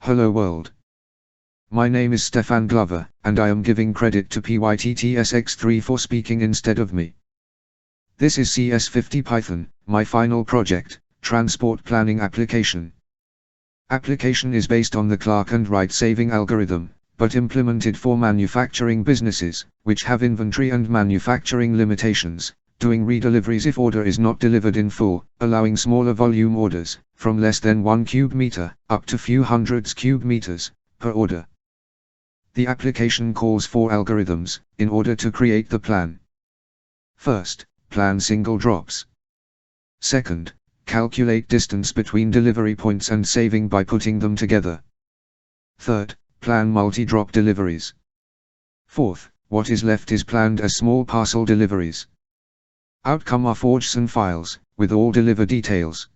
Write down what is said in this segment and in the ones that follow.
Hello world. My name is Stefan Glover, and I am giving credit to PyTTSX3 for speaking instead of me. This is CS50 Python, my final project, transport planning application. Application is based on the Clark and Wright saving algorithm, but implemented for manufacturing businesses, which have inventory and manufacturing limitations, doing redeliveries if order is not delivered in full, allowing smaller volume orders, from less than 1 cubic meter, up to few hundreds cubic meters, per order. The application calls for algorithms, in order to create the plan. First, plan single drops. Second, calculate distance between delivery points and saving by putting them together. Third, plan multi-drop deliveries. Fourth, what is left is planned as small parcel deliveries. Outcome are JSON files, with all deliver details.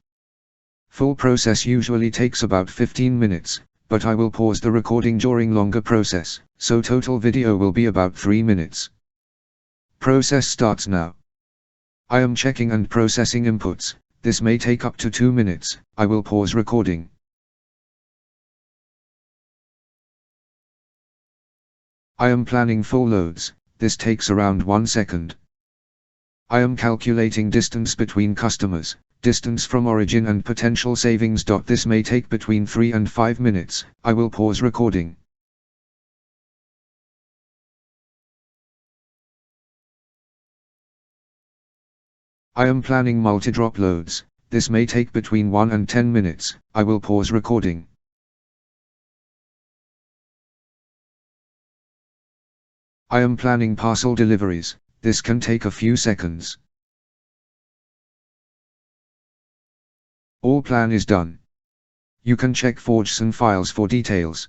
Full process usually takes about 15 minutes, but I will pause the recording during longer process, so total video will be about 3 minutes. Process starts now. I am checking and processing inputs, this may take up to 2 minutes, I will pause recording. I am planning full loads, this takes around 1 second. I am calculating distance between customers, distance from origin and potential savings. This may take between 3 and 5 minutes, I will pause recording. I am planning multi-drop loads, this may take between 1 and 10 minutes, I will pause recording. I am planning parcel deliveries, this can take a few seconds. All plan is done. You can check JSON files for details.